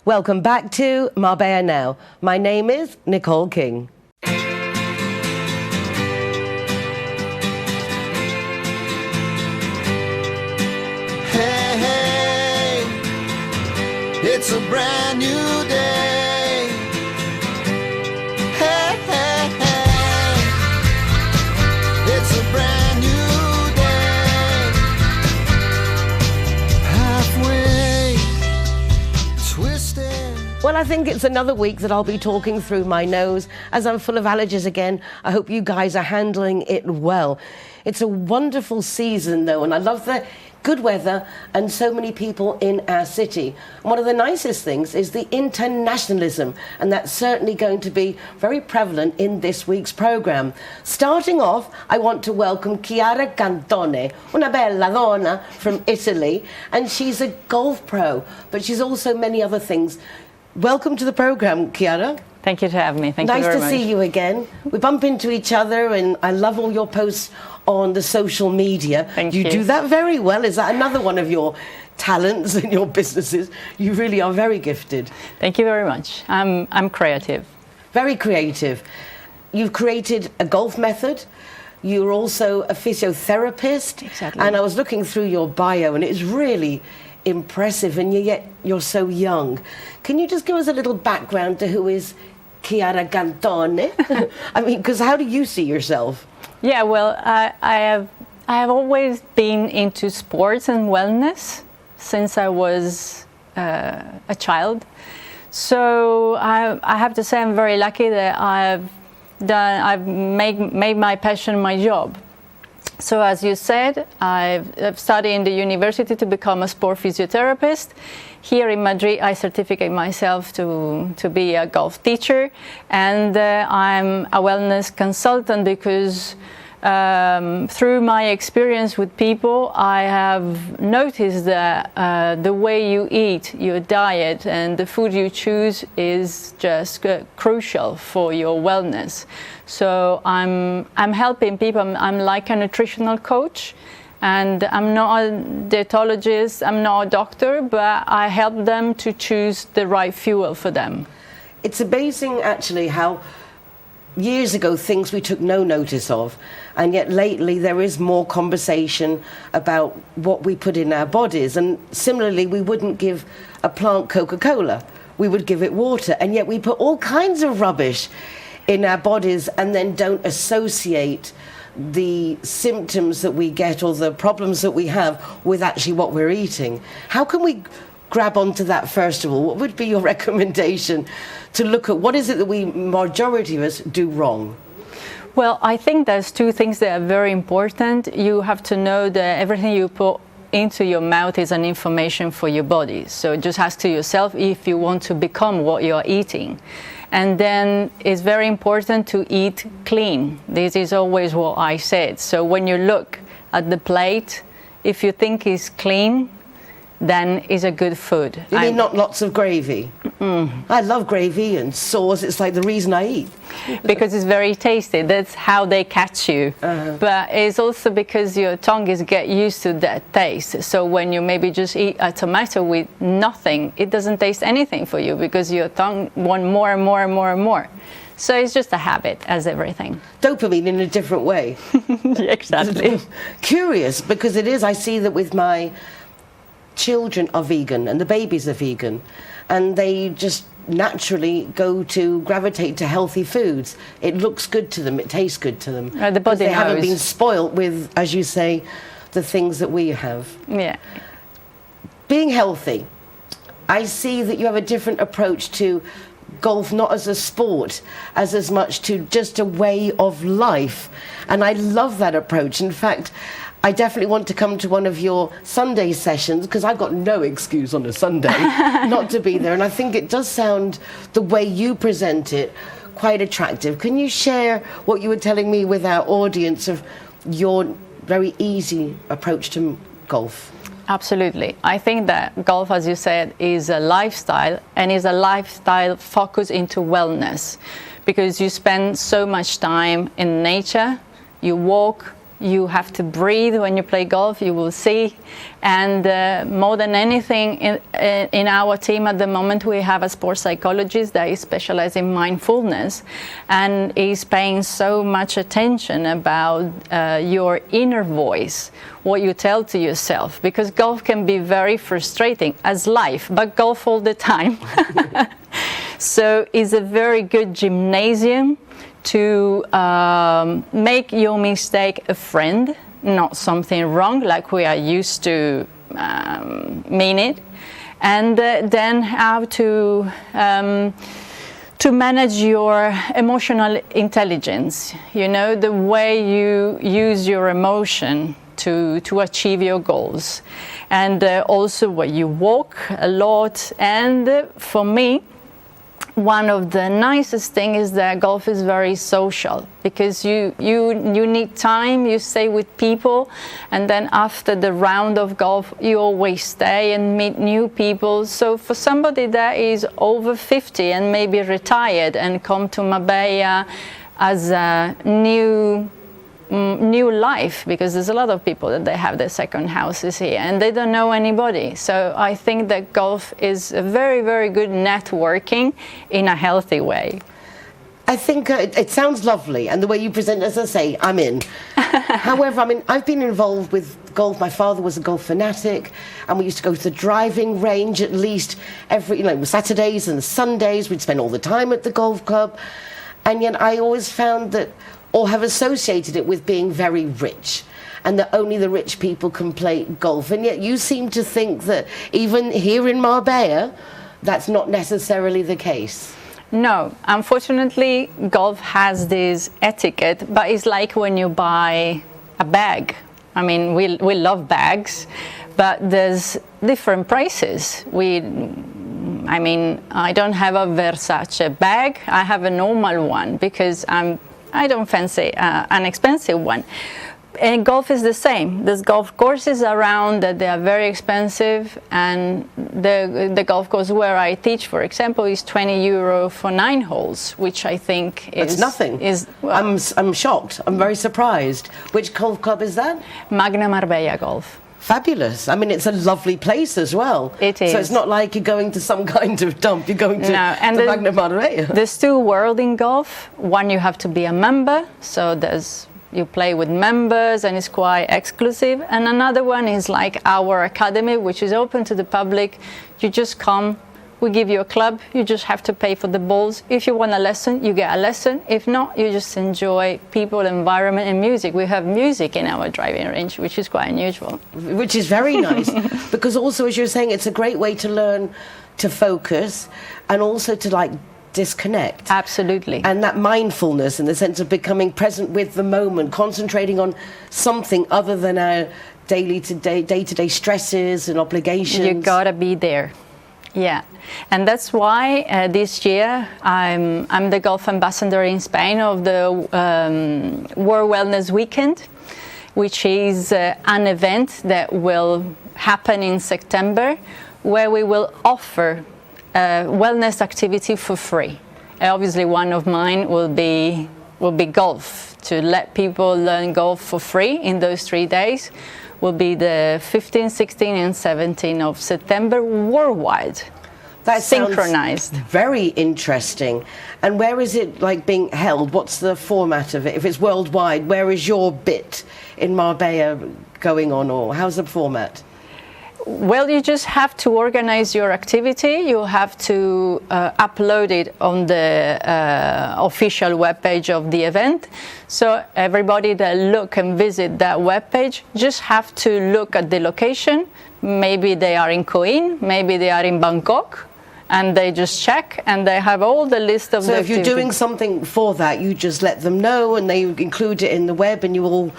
Welcome back to Marbella Now. My name is Nicole King. Hey, hey, it's a brand new day. Hey, hey, hey, it's a brand new day. Halfway twisted. Well, I think it's another week that I'll be talking through my nose as I'm full of allergies again. I hope you guys are handling it well. It's a wonderful season, though, and I love the good weather and so many people in our city. One of the nicest things is the internationalism, and that's certainly going to be very prevalent in this week's programme. Starting off, I want to welcome Chiara Cantone, una bella donna from Italy, and she's a golf pro, but she's also many other things. Welcome to the programme, Chiara. Thank you for having me. Thank you very much. Nice to see you again. We bump into each other, and I love all your posts on the social media. Thank you. You do that very well. Is that another one of your talents in your businesses? You really are very gifted. Thank you very much. I'm creative. Very creative. You've created a golf method. You're also a physiotherapist. Exactly. And I was looking through your bio, and it's really impressive, and yet you're so young. Can you just give us a little background to who is Chiara Cantone? I mean, because how do you see yourself? Yeah, well, I have always been into sports and wellness since I was a child. So I have to say I'm very lucky that I've made my passion my job. So as you said, I've studied in the university to become a sport physiotherapist. Here in Madrid, I certificate myself to be a golf teacher, and I'm a wellness consultant because through my experience with people, I have noticed that the way you eat, your diet, and the food you choose is just crucial for your wellness. So I'm helping people. I'm like a nutritional coach, and I'm not a dietologist, I'm not a doctor, but I help them to choose the right fuel for them. It's amazing, actually, how years ago things we took no notice of, and yet lately there is more conversation about what we put in our bodies. And similarly, we wouldn't give a plant Coca-Cola, we would give it water, and yet we put all kinds of rubbish in our bodies and then don't associate the symptoms that we get or the problems that we have with actually what we're eating. How can we grab onto that first of all? What would be your recommendation to look at what is it that we, majority of us, do wrong? Well, I think there's two things that are very important. You have to know that everything you put into your mouth is an information for your body. So just ask to yourself if you want to become what you're eating. And then it's very important to eat clean. This is always what I said. So when you look at the plate, if you think it's clean, then it's a good food. You mean not lots of gravy? I love gravy and sauce. It's like the reason I eat. Because it's very tasty. That's how they catch you. But it's also because your tongue is get used to that taste. So when you maybe just eat a tomato with nothing, it doesn't taste anything for you because your tongue wants more and more and more and more. So it's just a habit, as everything. Dopamine in a different way. Exactly. Curious, because it is. I see that with my children are vegan and the babies are vegan, and they just naturally gravitate to healthy foods. It looks good to them, it tastes good to them. The body they haven't knows. been spoilt with, as you say, the things that we have. Yeah. Being healthy, I see that you have a different approach to golf, not as a sport, as much to just a way of life. And I love that approach. In fact, I definitely want to come to one of your Sunday sessions, because I've got no excuse on a Sunday not to be there. And I think it does sound, the way you present it, quite attractive. Can you share what you were telling me with our audience of your very easy approach to golf? Absolutely. I think that golf, as you said, is a lifestyle, and is a lifestyle focused into wellness, because you spend so much time in nature, you walk, You have to breathe when you play golf, you will see. And more than anything, in our team at the moment, we have a sports psychologist that is specialized in mindfulness and is paying so much attention about your inner voice, what you tell to yourself, because golf can be very frustrating as life, but golf all the time. So it's a very good gymnasium to make your mistake a friend, not something wrong like we are used to mean it, and then how to manage your emotional intelligence, you know, the way you use your emotion to achieve your goals, and also where you walk a lot. And for me, one of the nicest things is that golf is very social, because you need time, you stay with people, and then after the round of golf you always stay and meet new people. So for somebody that is over 50 and maybe retired and come to Marbella as a new life, because there's a lot of people that they have their second houses here and they don't know anybody. So I think that golf is a very, very good networking in a healthy way. I think it sounds lovely, and the way you present it, as I say, I'm in. However, I mean, I've been involved with golf. My father was a golf fanatic, and we used to go to the driving range at least every, Saturdays and Sundays. We'd spend all the time at the golf club, and yet I always found that, or have associated it with being very rich, and that only the rich people can play golf. And yet you seem to think that even here in Marbella, that's not necessarily the case. No, unfortunately, golf has this etiquette, but it's like when you buy a bag. I mean, we love bags, but there's different prices. I don't have a Versace bag. I have a normal one because I don't fancy an expensive one. And golf is the same. There's golf courses around that they are very expensive, and the golf course where I teach, for example, is €20 for 9 holes, which I think is... That's nothing. I'm shocked. I'm very surprised. Which golf club is that? Magna Marbella Golf. Fabulous. I mean, it's a lovely place as well. It is. So it's not like you're going to some kind of dump. You're going to Magna Marbella. There's two worlds in golf. One, you have to be a member. So you play with members and it's quite exclusive. And another one is like our academy, which is open to the public. You just come. We give you a club. You just have to pay for the balls. If you want a lesson, you get a lesson. If not, you just enjoy people, environment, and music. We have music in our driving range, which is quite unusual. Which is very nice. Because also, as you're saying, it's a great way to learn to focus and also to disconnect. Absolutely. And that mindfulness, in the sense of becoming present with the moment, concentrating on something other than our day-to-day stresses and obligations. You gotta be there. Yeah, and that's why this year I'm the golf ambassador in Spain of the World Wellness Weekend, which is an event that will happen in September, where we will offer wellness activity for free. Obviously, one of mine will be golf, to let people learn golf for free in those 3 days. Will be the 15, 16, and 17 of September worldwide. That synchronized. Sounds very interesting. And where is it being held? What's the format of it? If it's worldwide, where is your bit in Marbella going on, or how's the format? Well, you just have to organize your activity. You have to upload it on the official webpage of the event. So everybody that look and visit that webpage just have to look at the location. Maybe they are in Coin, maybe they are in Bangkok, and they just check, and they have all the list of the activities. So if you're doing something for that, you just let them know, and they include it in the web, and you all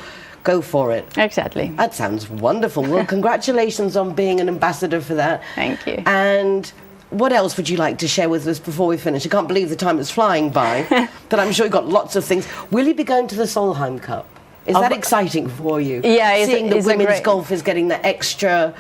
go for it. Exactly. That sounds wonderful. Well, congratulations on being an ambassador for that. Thank you. And what else would you like to share with us before we finish? I can't believe the time is flying by, but I'm sure you've got lots of things. Will you be going to the Solheim Cup? Is that exciting for you? Yeah, seeing that women's golf is getting the extra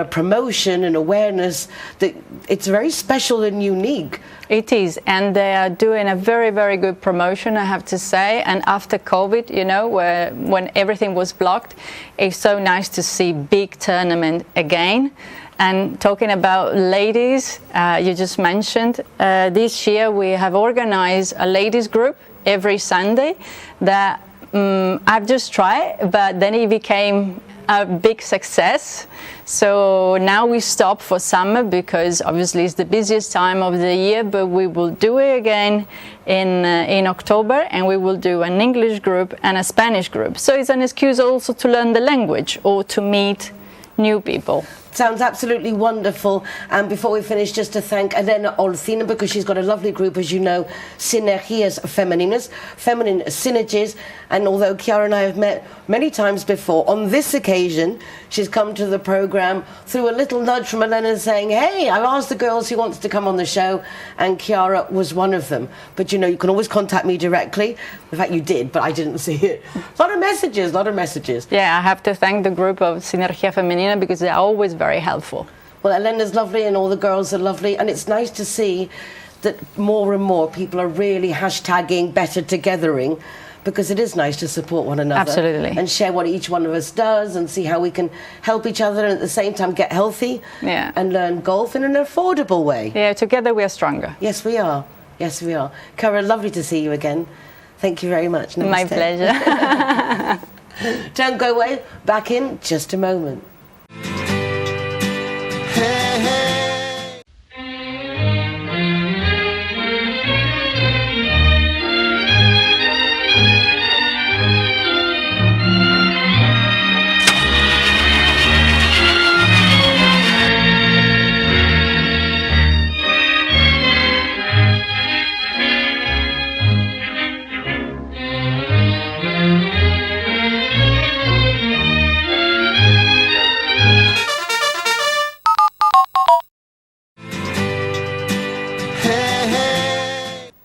promotion and awareness, that it's very special and unique. It is, and they are doing a very, very good promotion, I have to say. And after COVID, you know, when everything was blocked, it's so nice to see big tournament again. And talking about ladies, you just mentioned, this year we have organized a ladies group every Sunday that I've just tried, but then it became a big success. So now we stop for summer because obviously it's the busiest time of the year, but we will do it again in October, and we will do an English group and a Spanish group. So it's an excuse also to learn the language or to meet new people. Sounds absolutely wonderful. And before we finish, just to thank Elena Olcina, because she's got a lovely group, as you know, Sinergias Femeninas, feminine synergies. And although Chiara and I have met many times before, on this occasion, she's come to the programme through a little nudge from Elena saying, hey, I've asked the girls who wants to come on the show, and Chiara was one of them. But, you know, you can always contact me directly. In fact, you did, but I didn't see it. A lot of messages. Yeah, I have to thank the group of Sinergia Femenina because they're always very helpful. Well, Elena's lovely and all the girls are lovely, and it's nice to see that more and more people are really hashtagging better togethering, because it is nice to support one another. Absolutely. And share what each one of us does and see how we can help each other and at the same time get healthy and learn golf in an affordable way. Yeah, together we are stronger. Yes, we are. Yes, we are. Cara, lovely to see you again. Thank you very much. Namaste. My pleasure. Don't go away. Back in just a moment. Hey, hey.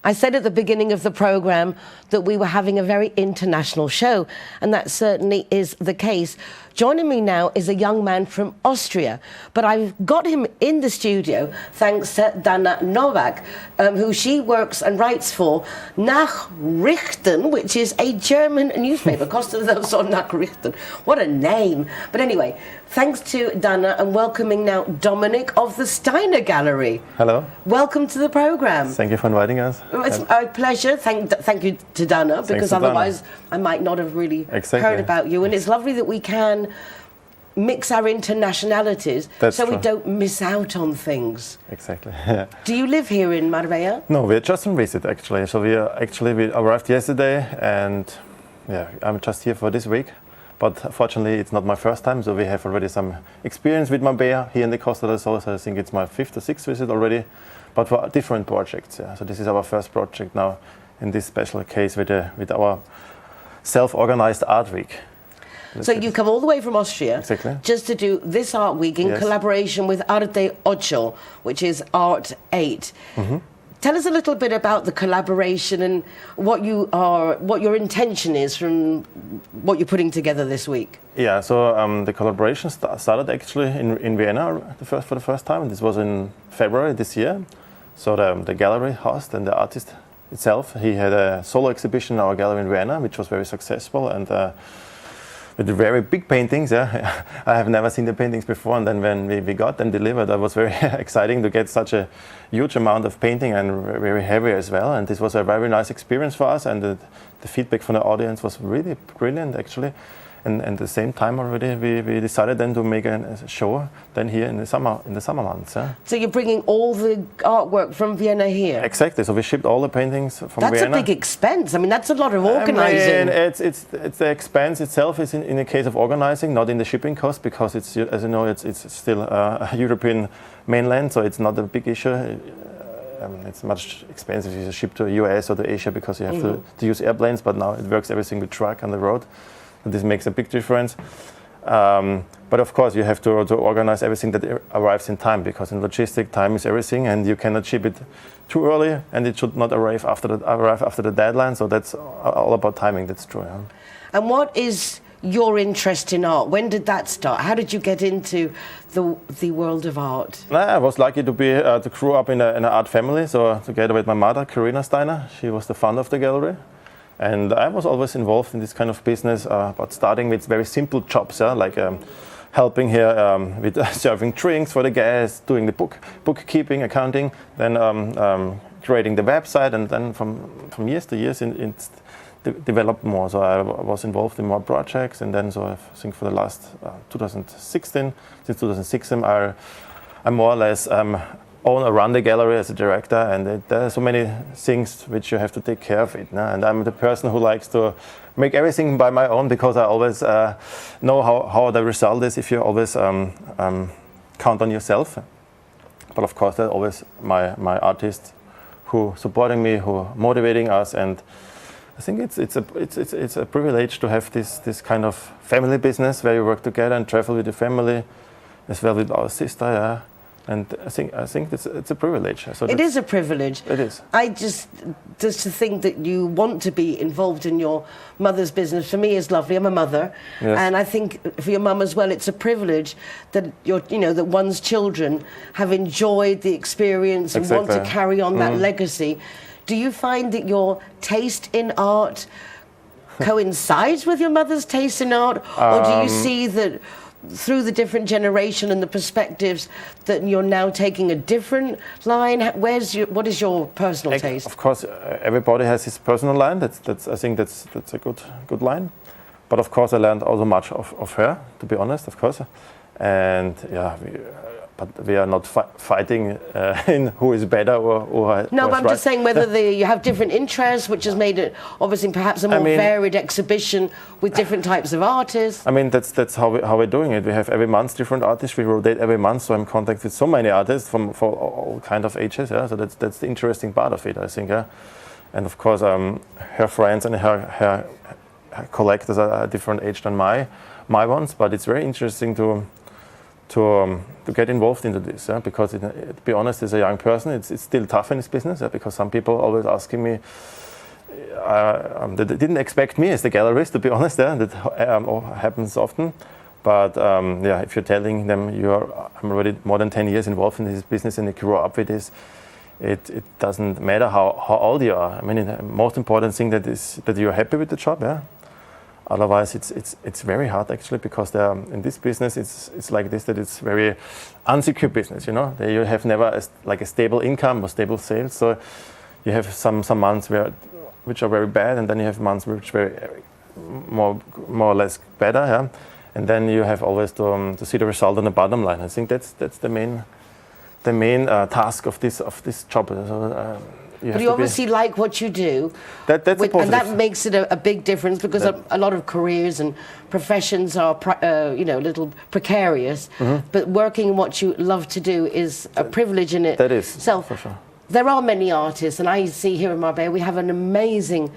I said at the beginning of the programme that we were having a very international show, and that certainly is the case. Joining me now is a young man from Austria, but I've got him in the studio thanks to Dana Novak, who she works and writes for Nachrichten, which is a German newspaper. Nachrichten. What a name. But anyway, thanks to Dana, and welcoming now Dominic of the Steiner Gallery. Hello. Welcome to the programme. Thank you for inviting us. It's a pleasure. Thank you to Dana, because otherwise I might not have really heard about you. And it's lovely that we can mix our internationalities so we don't miss out on things. Exactly. Do you live here in Marbella? No, we're just on visit actually. So we arrived yesterday, and I'm just here for this week. But fortunately, it's not my first time, so we have already some experience with Marbella here in the Costa del Sol. So I think it's my 5th or 6th visit already, but for different projects. Yeah. So this is our first project now in this special case with our self-organized art week. So you come all the way from Austria just to do this art week in collaboration with Arte 8, which is Art 8. Mm-hmm. Tell us a little bit about the collaboration and what your intention is from what you're putting together this week. Yeah, so the collaboration started actually in Vienna for the first time. This was in February this year. So the gallery host and the artist itself, he had a solo exhibition in our gallery in Vienna, which was very successful, and with very big paintings. I have never seen the paintings before, and then when we got them delivered, that was very exciting to get such a huge amount of painting, and very heavy as well. And this was a very nice experience for us, and the feedback from the audience was really brilliant actually. And at the same time already we decided then to make a show then here in the summer months. Yeah. So you're bringing all the artwork from Vienna here? Exactly. So we shipped all the paintings from Vienna. That's a big expense. I mean, that's a lot of organising. It's the expense itself is in the case of organising, not in the shipping cost, because it's, as you know, it's still a European mainland, so it's not a big issue. It's much expensive if you ship to the US or to Asia, because you have to use airplanes, but now it works everything with truck on the road. And this makes a big difference. But of course, you have to organize everything that arrives in time, because in logistic, time is everything, and you cannot ship it too early, and it should not arrive after the deadline. So that's all about timing. That's true. Yeah. And what is your interest in art? When did that start? How did you get into the world of art? I was lucky to grow up in an art family. So together with my mother, Karina Steiner, she was the founder of the gallery. And I was always involved in this kind of business, but starting with very simple jobs, like helping here with serving drinks for the guests, doing the bookkeeping, accounting, then creating the website, and then from years to years it's developed more. So I was involved in more projects, and then so I think for the last 2016, since 2016, I more or less own or run the gallery as a director, and there are so many things which you have to take care of it. And I'm the person who likes to make everything by my own, because I always know how the result is if you always count on yourself. But of course, there are always my artists who supporting me, who are motivating us, and I think it's a privilege to have this kind of family business where you work together and travel with the family, as well with our sister. Yeah. And I think it's a privilege. So it is a privilege. It is. I just to think that you want to be involved in your mother's business, for me is lovely. I'm a mother, yes. And I think for your mum as well, it's a privilege that that one's children have enjoyed the experience and want to carry on that legacy. Do you find that your taste in art coincides with your mother's taste in art, or do you see that through the different generation and the perspectives that you're now taking a different line? What is your personal taste? Of course, everybody has his personal line. I think that's a good line. But of course, I learned also much of her, to be honest, of course. And yeah, but we are not fighting in who is better or no, but I'm right. just saying whether you have different interests, which has made it obviously perhaps a more varied exhibition with different types of artists. I mean, that's how we're doing it. We have every month different artists. We rotate every month, so I'm in contact with so many artists for all kind of ages. Yeah, so that's the interesting part of it, I think. Yeah? And of course, her friends and her collectors are a different age than my ones. But it's very interesting to get involved into this, because to be honest, as a young person, it's still tough in this business, because some people always asking me, they didn't expect me as the gallerist, to be honest, that happens often. But if you're telling them I'm already more than 10 years involved in this business and you grow up with this, it doesn't matter how old you are. I mean, the most important thing that you're happy with the job, yeah. Otherwise, it's very hard actually, because in this business it's like this, that it's very unsecure business. You have never a stable income or stable sales. So you have some months which are very bad, and then you have months which are very more or less better. Yeah, and then you have always to see the result on the bottom line. I think that's the main task of this job. So, but you obviously like what you do, that's a positive. And that makes it a big difference, because a lot of careers and professions are a little precarious. Mm-hmm. But working in what you love to do is a privilege in it. That is, for sure. There are many artists, and I see here in Marbella we have an amazing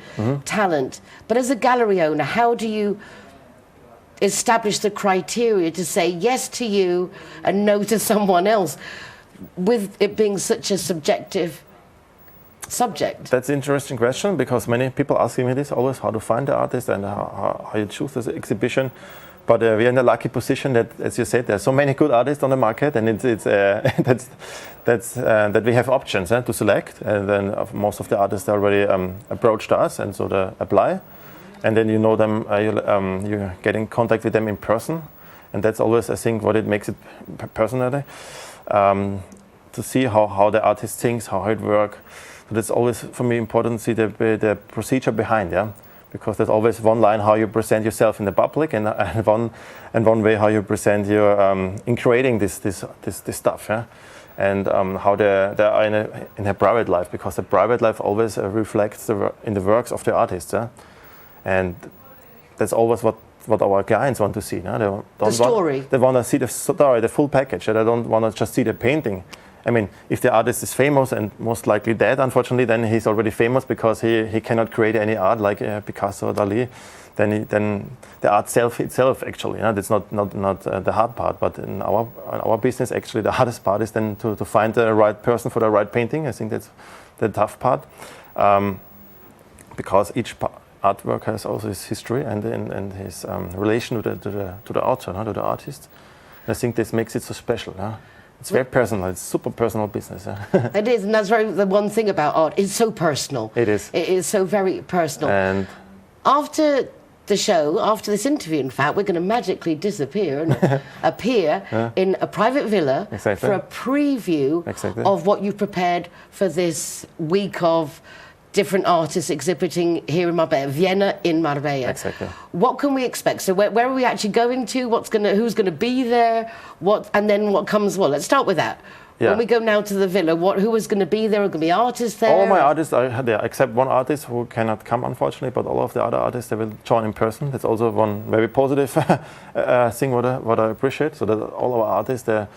talent. But as a gallery owner, how do you establish the criteria to say yes to you and no to someone else, with it being such a subjective subject? That's an interesting question, because many people asking me this always, how to find the artist and how you choose this exhibition. But we are in a lucky position that, as you said, there are so many good artists on the market, and that we have options to select. And then most of the artists already approached us, and so they apply. And then you know them, you get in contact with them in person, and that's always, I think, what it makes it personally. To see how the artist thinks, how it works. So that's always for me important to see the procedure behind, yeah, because there's always one line how you present yourself in the public, and one way how you present your in creating this stuff, yeah, and how they are in their private life, because the private life always reflects in the works of the artist, yeah, and that's always what our clients want to see. No? They want to see the story, the full package. They don't want to just see the painting. I mean, if the artist is famous, and most likely dead, unfortunately, then he's already famous because he cannot create any art like Picasso or Dali. Then the art itself actually, that's not the hard part. But in our business, actually, the hardest part is then to find the right person for the right painting. I think that's the tough part, because artwork has also his history and his relation to the author, to the artist. And I think this makes it so special. It's very personal. It's super personal business. It is, and that's the one thing about art. It's so personal. It is. It is so very personal. And after the show, after this interview, in fact, we're going to magically disappear and appear in a private villa for a preview of what you've prepared for this week of different artists exhibiting here in Marbella, Vienna in Marbella. Exactly. What can we expect? So where are we actually going to? Who's going to be there? And then what comes? Well, let's start with that. Yeah. When we go now to the villa, who is going to be there? Are going to be artists there? All my artists are there, except one artist who cannot come, unfortunately. But all of the other artists, they will join in person. That's also one very positive thing what I appreciate. So that all our artists, they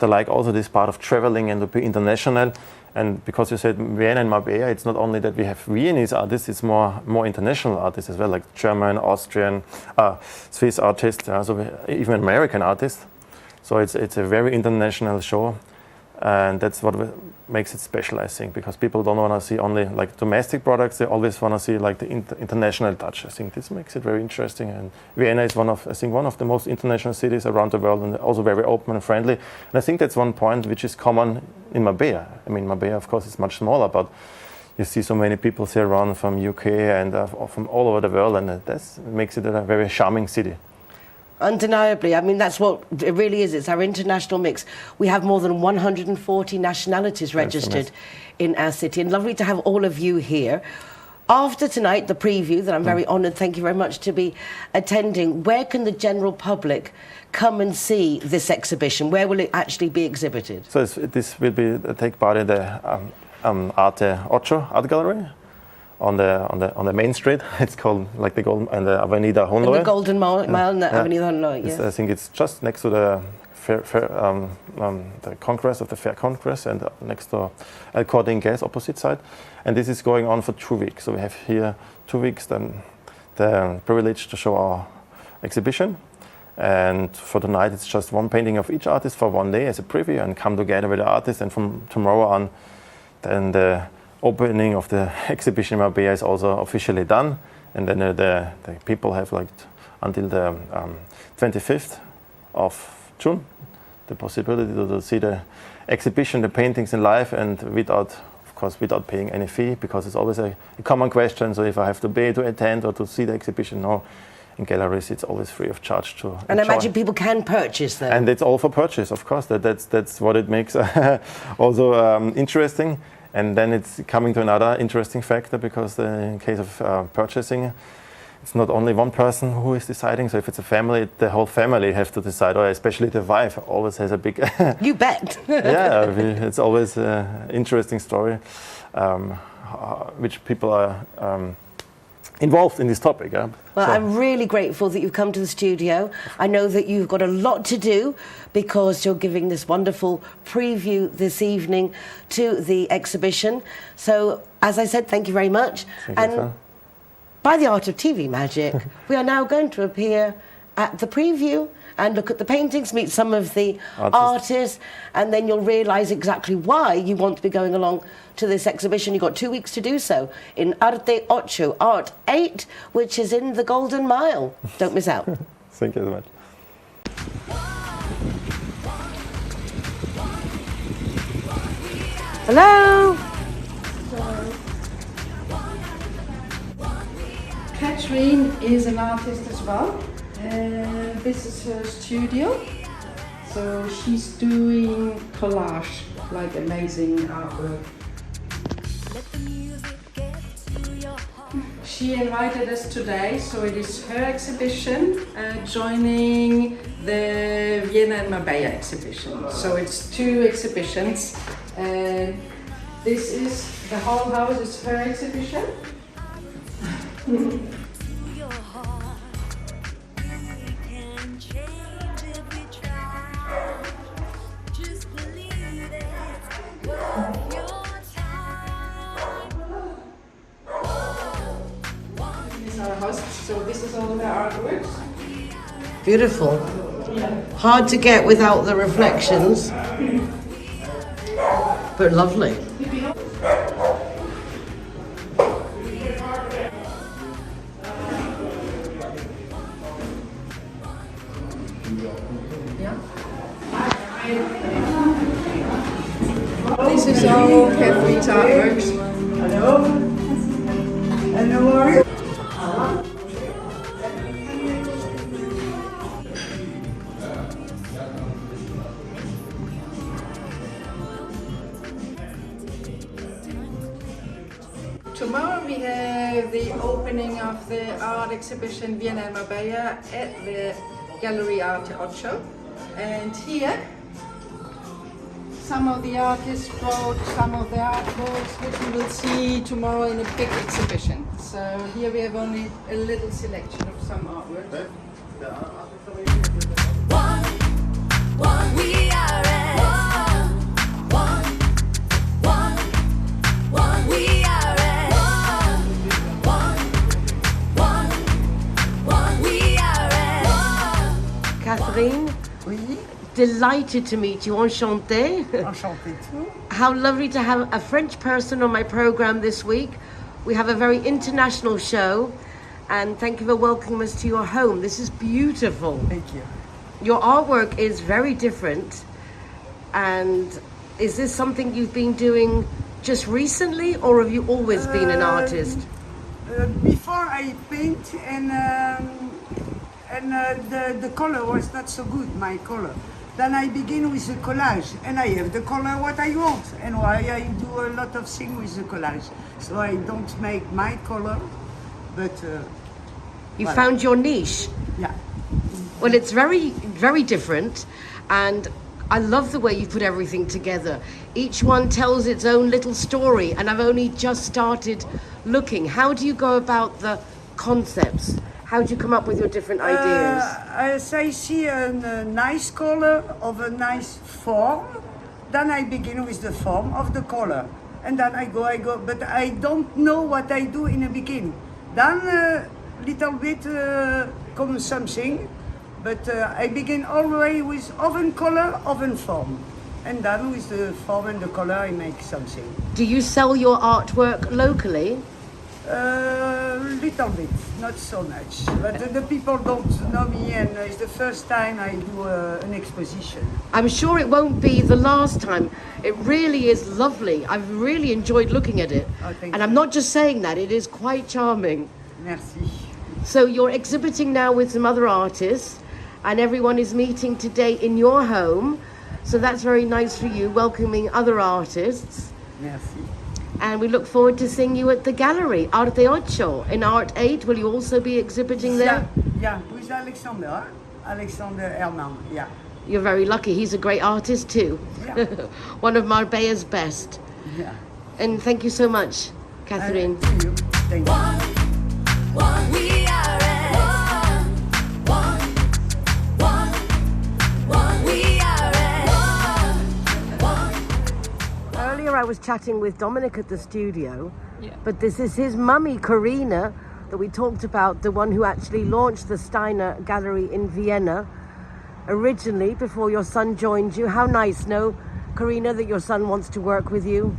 like also this part of traveling and to be international. And because you said Vienna and Marbella, it's not only that we have Viennese artists, it's more international artists as well, like German, Austrian, Swiss artists, even American artists. So it's a very international show, and that's what makes it special, I think, because people don't want to see only like domestic products; they always want to see like the international touch. I think this makes it very interesting. And Vienna is one of the most international cities around the world, and also very open and friendly. And I think that's one point which is common in Marbella. I mean, Marbella, of course, is much smaller, but you see so many people here around from UK and from all over the world, and that makes it a very charming city. Undeniably, I mean, that's what it really is. It's our international mix. We have more than 140 nationalities registered in our city, and lovely to have all of you here. After tonight, the preview, that I'm very honoured, thank you very much, to be attending, where can the general public come and see this exhibition? Where will it actually be exhibited? So this will take part in the Arte 8 art gallery. On the main street, it's called like the Golden and the Avenida Hohenlohe. The Golden Mile and the Avenida Hohenlohe. Yes. I think it's just next to the the Congress of the Fair Congress, and next to El Corte Inglés, opposite side. And this is going on for 2 weeks. So we have here 2 weeks then the privilege to show our exhibition. And for tonight, it's just one painting of each artist for 1 day as a preview, and come together with the artist. And from tomorrow on, then the opening of the exhibition in Marbella is also officially done, and then the people have like until the 25th of June the possibility to see the exhibition, the paintings in live, and without paying any fee, because it's always a common question. So if I have to pay to attend or to see the exhibition, no. In galleries, it's always free of charge to enjoy. And I imagine people can purchase them. And it's all for purchase, of course. That's what it makes also interesting. And then it's coming to another interesting factor, because in case of purchasing, it's not only one person who is deciding. So if it's a family, the whole family have to decide, or especially the wife always has a big... You bet. Yeah, it's always an interesting story, which people are involved in this topic. Well, so I'm really grateful that you've come to the studio. I know that you've got a lot to do, because you're giving this wonderful preview this evening to the exhibition. So, as I said, thank you very much. Thank you, by the art of TV magic, we are now going to appear at the preview and look at the paintings, meet some of the artists, and then you'll realise exactly why you want to be going along to this exhibition. You've got 2 weeks to do so in Arte 8, Art 8, which is in the Golden Mile. Don't miss out. Thank you so much. Hello. Catherine is an artist as well. This is her studio. So she's doing collage, like amazing artwork. She invited us today, so it is her exhibition joining the Vienna and Marbella exhibition. So it's 2 exhibitions. This is the whole house is her exhibition. So this is all the artworks. Beautiful. Yeah. Hard to get without the reflections, but lovely. This is how carefree tart works. Tomorrow we have the opening of the art exhibition Vienna and Marbella at the Gallery Arte 8. And here some of the artists brought some of the artworks which we will see tomorrow in a big exhibition. So here we have only a little selection of some artworks. We are at one. We are at one. We are at Catherine, Oui, delighted to meet you. Enchantée. enchantée tout. How lovely to have a French person on my program this week. We have a very international show, and thank you for welcoming us to your home. This is beautiful. Thank you. Your artwork is very different. And is this something you've been doing just recently, or have you always been an artist? Before I paint and the color was not so good, my color. Then I begin with the collage, and I have the color what I want, and why I do a lot of things with the collage. So I don't make my color, but You voilà. found your niche. Yeah. Well, it's very, very different, and I love the way you put everything together. Each one tells its own little story, and I've only just started looking. How do you go about the concepts? How do you come up with your different ideas? As I see a nice color of a nice form, then I begin with the form of the color. And then I go, but I don't know what I do in the beginning. Then little bit come something, but I begin always with oven color, oven form. And then with the form and the color I make something. Do you sell your artwork locally? Little bit, not so much. But the people don't know me, and it's the first time I do an exposition. I'm sure it won't be the last time. It really is lovely. I've really enjoyed looking at it. Oh, thank And I'm you. not just saying that, it is quite charming. Merci. So you're exhibiting now with some other artists, and everyone is meeting today in your home. So that's very nice for you, welcoming other artists. Merci. And we look forward to seeing you at the gallery, Arte 8. In Art 8, will you also be exhibiting there? Yeah, with Alexander, huh? Alexander Herman, yeah. You're very lucky. He's a great artist too. Yeah. One of Marbella's best. Yeah. And thank you so much, Catherine. To you. Thank you. one. We are at one. We are at one. Earlier I was chatting with Dominic at the studio, Yeah. but this is his mummy, Karina, that we talked about, the one who actually launched the Steiner Gallery in Vienna originally before your son joined you. How nice, no, Karina, that your son wants to work with you?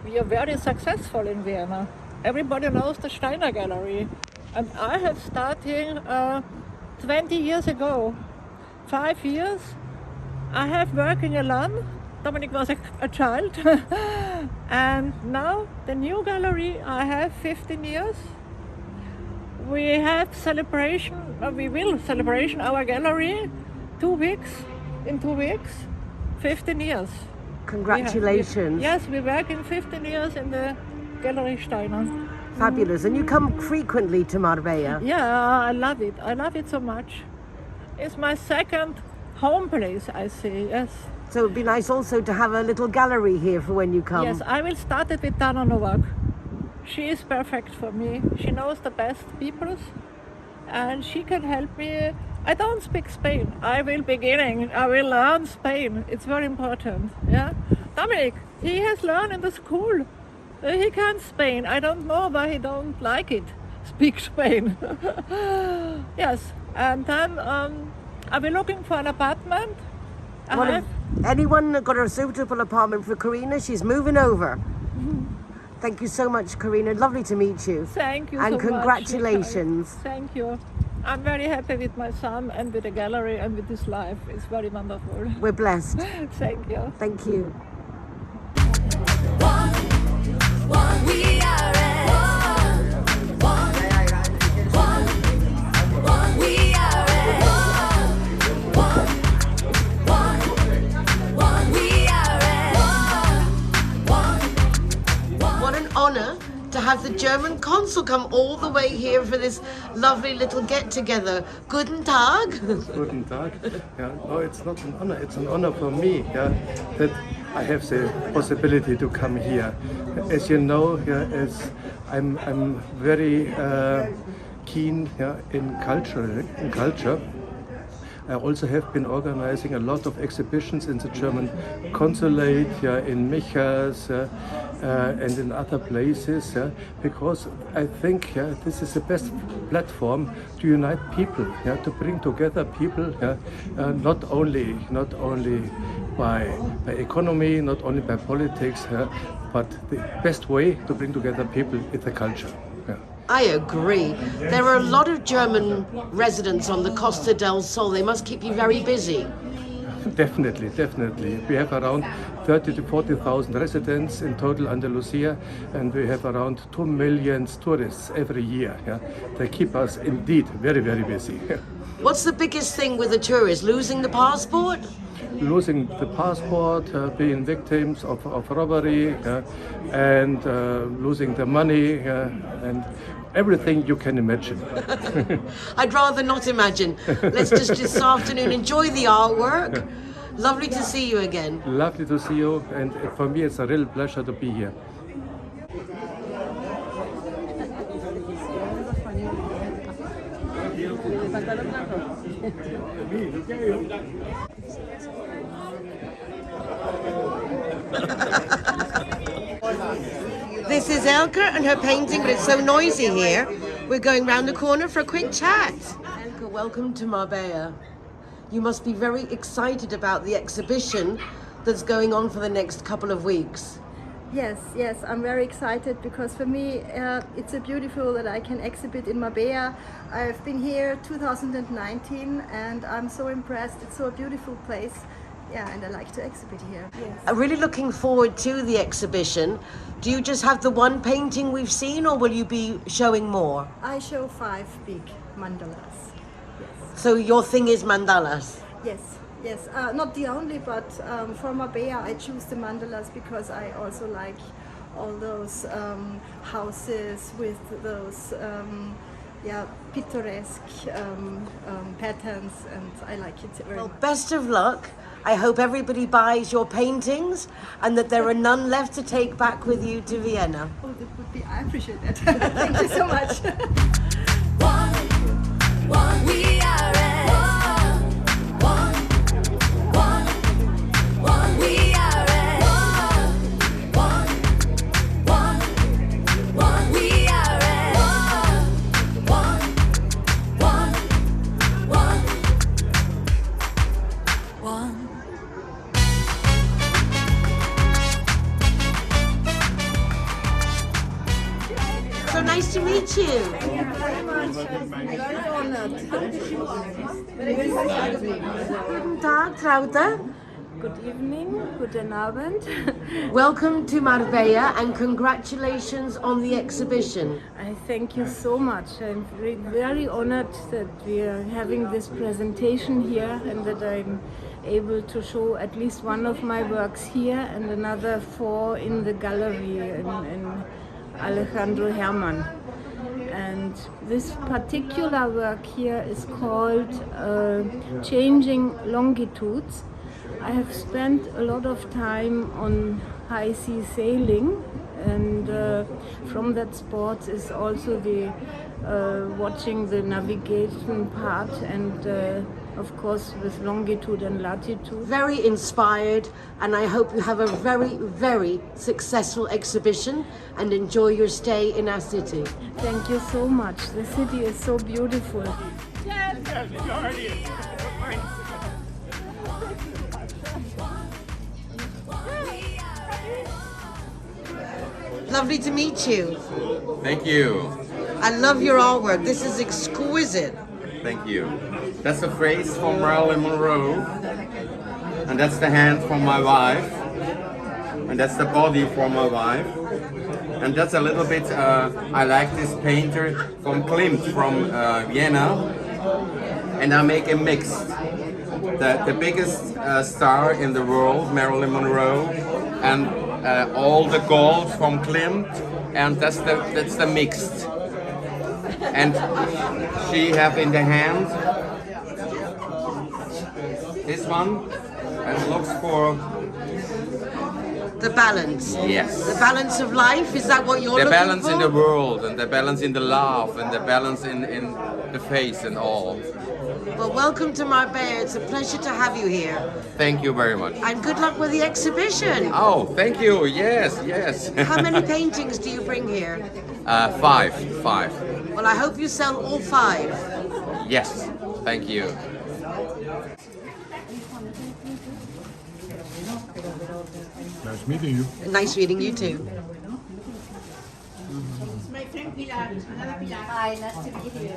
We are very successful in Vienna. Everybody knows the Steiner Gallery. And I have started 20 years ago. 5 years. I have working alone. Dominic was a child. And now the new gallery, I have 15 years. We have celebration, we will celebration our gallery 2 weeks, in 2 weeks, 15 years. Congratulations. Yes, we work in 15 years in the Gallery Steiner. Fabulous. And you come frequently to Marbella? Yeah, I love it. I love it so much. It's my second home place, I say, yes. So it'd be nice also to have a little gallery here for when you come. Yes, I will start it with Dana Novak. She is perfect for me. She knows the best people and she can help me. I don't speak Spain. I will learn Spain. It's very important. Yeah, Dominic, he has learned in the school. He can Spain. I don't know why he don't like it. Speak Spain. Yes, and then I'll be looking for an apartment. Well, if anyone got a suitable apartment for Karina, she's moving over. Thank you so much, Karina. Lovely to meet you. Thank you And so much. congratulations. Thank you. I'm very happy with my son and with the gallery and with his life. It's very wonderful. We're blessed. Thank you. Thank you. We are we are we are What an honour to have the German consul come all the way here for this lovely little get-together. Guten Tag. Guten Tag. Yeah, no, it's not an honor. It's an honor for me, yeah, that I have the possibility to come here. As you know, yeah, as I'm very keen, yeah, in culture. I also have been organizing a lot of exhibitions in the German consulate, yeah, in Michas, and in other places, yeah, because I think, yeah, this is the best platform to unite people, yeah, to bring together people, yeah, not only by economy, not only by politics, yeah, but the best way to bring together people is the culture. Yeah. I agree. There are a lot of German residents on the Costa del Sol. They must keep you very busy. Definitely. We have around 30 to 40,000 residents in total Andalusia, and we have around 2 million tourists every year. Yeah? They keep us indeed very, very busy. What's the biggest thing with the tourists? Losing the passport? Losing the passport, being victims of robbery, and losing the money, and everything you can imagine. I'd rather not imagine. Let's just this afternoon enjoy the artwork. Lovely to see you again. Lovely to see you, and for me it's a real pleasure to be here. This is Elke and her painting, but it's so noisy here. We're going round the corner for a quick chat. Elke, welcome to Marbella. You must be very excited about the exhibition that's going on for the next couple of weeks. Yes, I'm very excited because for me it's a beautiful that I can exhibit in Marbella. I've been here 2019 and I'm so impressed. It's so a beautiful place. Yeah, and I like to exhibit here. Yes. I'm really looking forward to the exhibition. Do you just have the one painting we've seen, or will you be showing more? I show 5 big mandalas. Yes. So your thing is mandalas? Yes. Not the only, but for Marbella I choose the mandalas because I also like all those houses with those picturesque patterns, and I like it very Well, much. best of luck. I hope everybody buys your paintings and that there are none left to take back with you to Vienna. Oh, that would be, I appreciate that. Thank you so much. we are we are we are So nice to meet you. Very honored. Guten Tag, Traute. Good evening, guten Abend. Welcome to Marbella and congratulations on the exhibition. I thank you so much. I'm very honored that we are having this presentation here and that I'm able to show at least one of my works here and another 4 in the gallery in Alejandro Hermann. And this particular work here is called Changing Longitudes. I have spent a lot of time on high sea sailing, and from that sport is also the watching the navigation part, and of course with longitude and latitude. Very inspired, and I hope you have a very, very successful exhibition and enjoy your stay in our city. Thank you so much. The city is so beautiful. Lovely to meet you. Thank you. I love your artwork. This is exquisite. Thank you. That's a phrase from Marilyn Monroe, and that's the hand from my wife, and that's the body from my wife, and that's a little bit. I like this painter from Klimt from Vienna, and I make a mix. The biggest star in the world, Marilyn Monroe, and all the gold from Klimt, and that's the mixed. And she have in the hand this one, and looks for the balance. Yes. The balance of life. Is that what you're looking for? The balance in the world, and the balance in the love, and the balance in the face and all. Well, welcome to Marbella. It's a pleasure to have you here. Thank you very much. And good luck with the exhibition. Oh, thank you. Yes, yes. How many paintings do you bring here? 5. Well, I hope you sell all 5. Yes, thank you. Nice meeting you. Nice meeting you too. My friend Pilar, another Pilar. Hi, nice to meet you.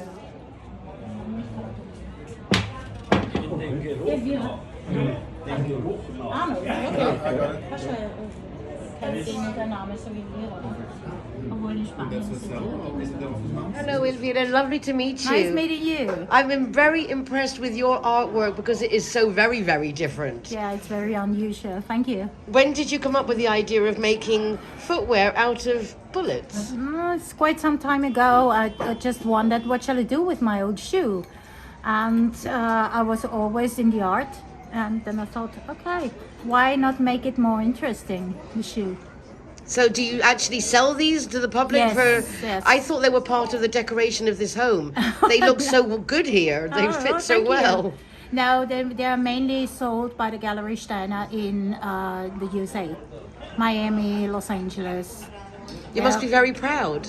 Hello, Elvira. Lovely to meet you. Nice meeting you. I'm very impressed with your artwork because it is so very, very different. Yeah, it's very unusual. Thank you. When did you come up with the idea of making footwear out of bullets? It's quite some time ago. I just wondered what shall I do with my old shoe. And I was always in the art. And then I thought, okay, why not make it more interesting, the shoe? So do you actually sell these to the public? Yes. I thought they were part of the decoration of this home. They look so good here. They fit so well. No, they are mainly sold by the Gallery Steiner in the USA. Miami, Los Angeles. You must be very proud.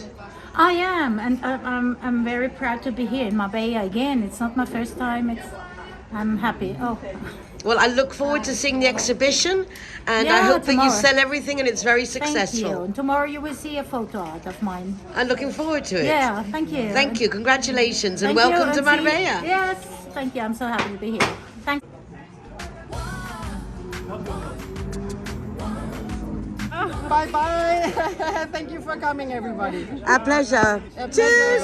I am, and I'm very proud to be here in Marbella again. It's not my first time. I'm happy. Oh. Well, I look forward to seeing the exhibition, and I hope that you sell everything and it's very successful. Thank you. And tomorrow you will see a photo art of mine. I'm looking forward to it. Yeah, thank you. Thank you. Congratulations, and welcome to Marbella. Yes, thank you. I'm so happy to be here. Thank you. Bye-bye. Thank you for coming, everybody. A pleasure. Cheers.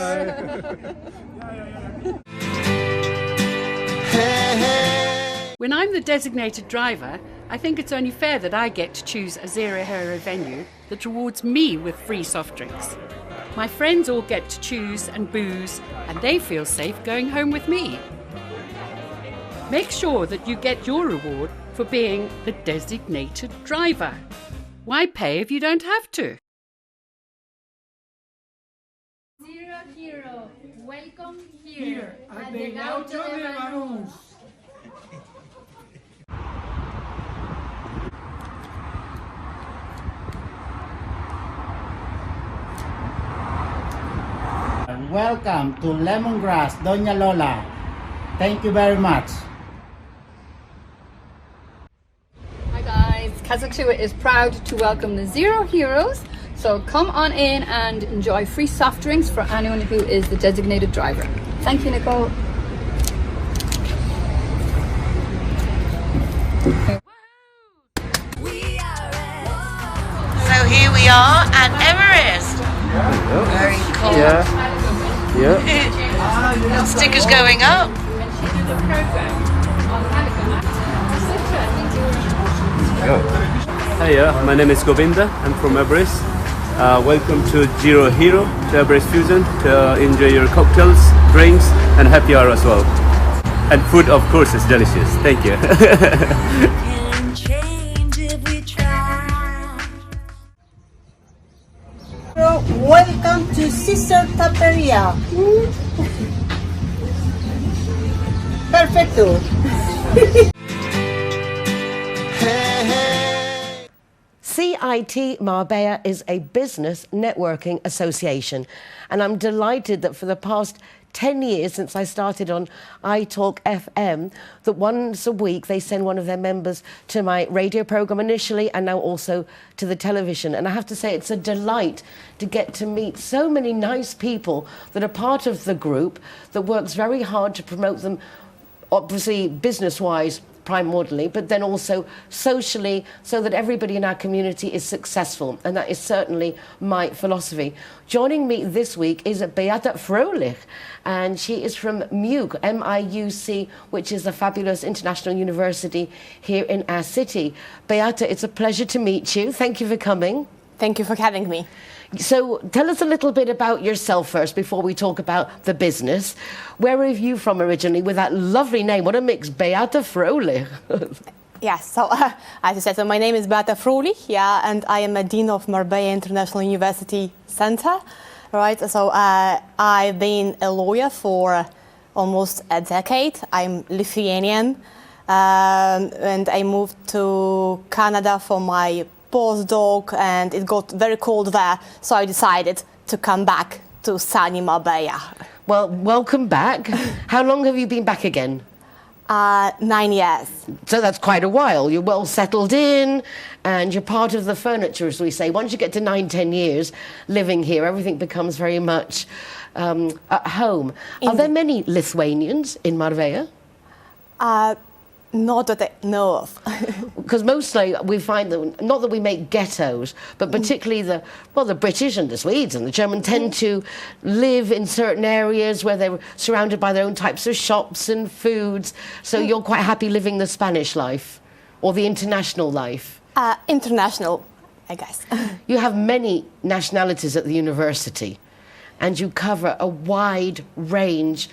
When I'm the designated driver, I think it's only fair that I get to choose a zero-hero venue that rewards me with free soft drinks. My friends all get to choose and booze, and they feel safe going home with me. Make sure that you get your reward for being the designated driver. Why pay if you don't have to? Zero Hero, welcome here at the Gaucho de Banús. Welcome to Lemongrass, Doña Lola. Thank you very much. Hi guys, Kazakhstan is proud to welcome the Zero Heroes. So come on in and enjoy free soft drinks for anyone who is the designated driver. Thank you, Nicole. So here we are at Everest. Very cool. Yeah. Stickers going up. Hi, my name is Govinda. I'm from Everest. Welcome to Zero Hero, to Everest Fusion, to enjoy your cocktails, drinks, and happy hour as well. And food, of course, is delicious. Thank you. Welcome to Sister Taperia. Perfecto. CIT Marbella is a business networking association, and I'm delighted that for the past 10 years since I started on iTalk FM, that once a week they send one of their members to my radio program initially and now also to the television. And I have to say it's a delight to get to meet so many nice people that are part of the group that works very hard to promote them, obviously business-wise, primordially, but then also socially, so that everybody in our community is successful. And that is certainly my philosophy. Joining me this week is Beata Fröhlich, and she is from MIUC, M-I-U-C, which is a fabulous international university here in our city. Beata, it's a pleasure to meet you. Thank you for coming. Thank you for having me. So tell us a little bit about yourself first before we talk about the business. Where are you from originally with that lovely name? What a mix, Beata Fröhlich. Yes, so as you said, so my name is Beata Fröhlich, and I am a Dean of Marbella International University Center, right? So I've been a lawyer for almost a decade. I'm Lithuanian, and I moved to Canada for my postdoc, and it got very cold there, so I decided to come back to sunny Marbella. Well, welcome back. How long have you been back again? 9 years. So that's quite a while. You're well settled in, and you're part of the furniture, as we say. Once you get to 9-10 years living here, everything becomes very much at home. Are there many Lithuanians in Marbella? Not that I know of. Because mostly we find that, not that we make ghettos, but particularly the British and the Swedes and the Germans tend to live in certain areas where they're surrounded by their own types of shops and foods. So you're quite happy living the Spanish life or the international life? International, I guess. You have many nationalities at the university, and you cover a wide range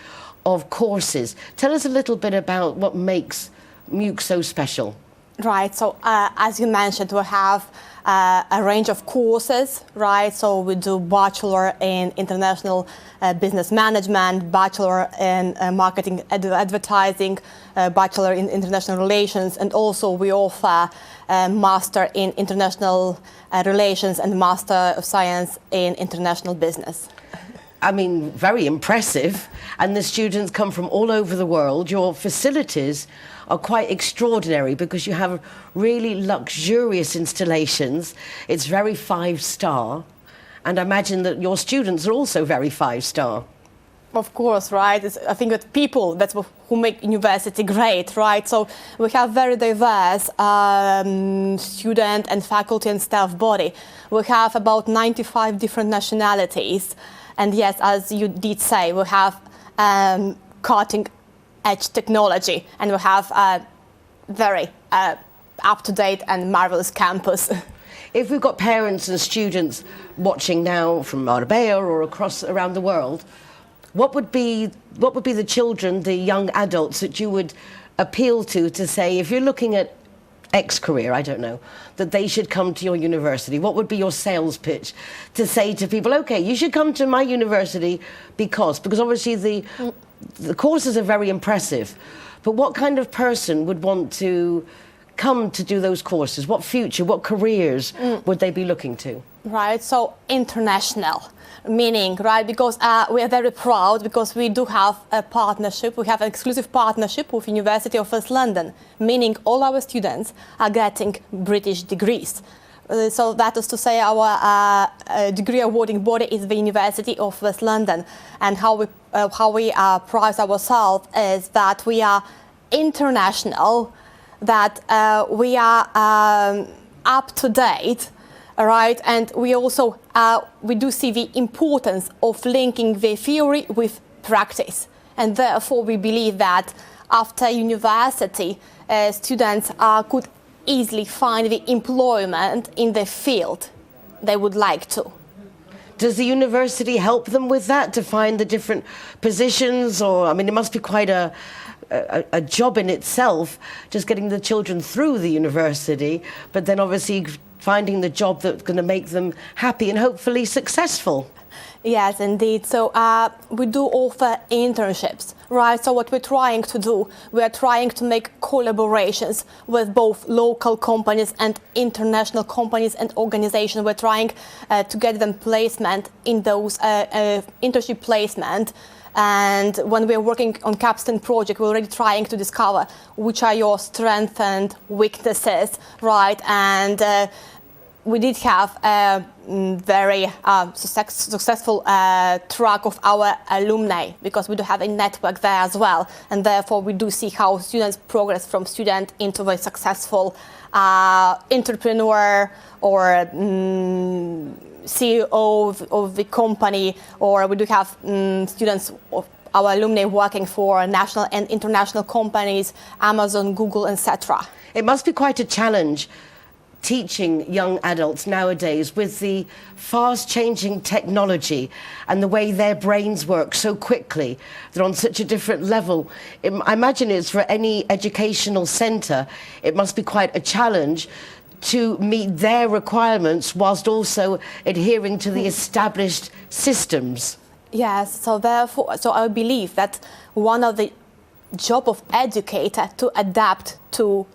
of courses. Tell us a little bit about what makes MIUC so special. Right, so as you mentioned, we have a range of courses, right? So we do Bachelor in International Business Management, Bachelor in Marketing Advertising, Bachelor in International Relations, and also we offer Master in International Relations and Master of Science in International Business. I mean, very impressive. And the students come from all over the world. Your facilities are quite extraordinary because you have really luxurious installations. It's very 5-star. And I imagine that your students are also very 5-star. Of course, right? I think that people, that's who make university great, right? So we have very diverse student and faculty and staff body. We have about 95 different nationalities. And yes, as you did say, we have cutting-edge technology, and we have a very up-to-date and marvelous campus. If we've got parents and students watching now from Marbella or around the world, what would be the children, the young adults that you would appeal to say, if you're looking at X career, I don't know, that they should come to your university? What would be your sales pitch to say to people, okay, you should come to my university because obviously the courses are very impressive, but what kind of person would want to come to do those courses? What future, what careers would they be looking to? Right, so international. Meaning, right, because we are very proud because we do have a partnership, we have an exclusive partnership with University of West London, meaning all our students are getting British degrees. So that is to say our degree awarding body is the University of West London, and how we prize ourselves is that we are international, that we are up to date. Right, and we also we do see the importance of linking the theory with practice, and therefore we believe that after university, students could easily find the employment in the field they would like to. Does the university help them with that, to find the different positions? Or, I mean, it must be quite a job in itself, just getting the children through the university, but then obviously finding the job that's going to make them happy and hopefully successful. Yes, indeed. So we do offer internships, right? So what we're trying to do, we are trying to make collaborations with both local companies and international companies and organizations. We're trying to get them placement in those internship placement And when we're working on Capstone project, we're already trying to discover which are your strengths and weaknesses, right? And we did have a very successful track of our alumni, because we do have a network there as well. And therefore, we do see how students progress from student into a successful entrepreneur or CEO of the company, or we do have students of our alumni working for national and international companies, Amazon, Google, etc. It must be quite a challenge teaching young adults nowadays with the fast-changing technology and the way their brains work so quickly. They're on such a different level. I imagine it's for any educational centre, it must be quite a challenge to meet their requirements whilst also adhering to the established systems. Yes, so therefore, I believe that one of the job of educator to adapt to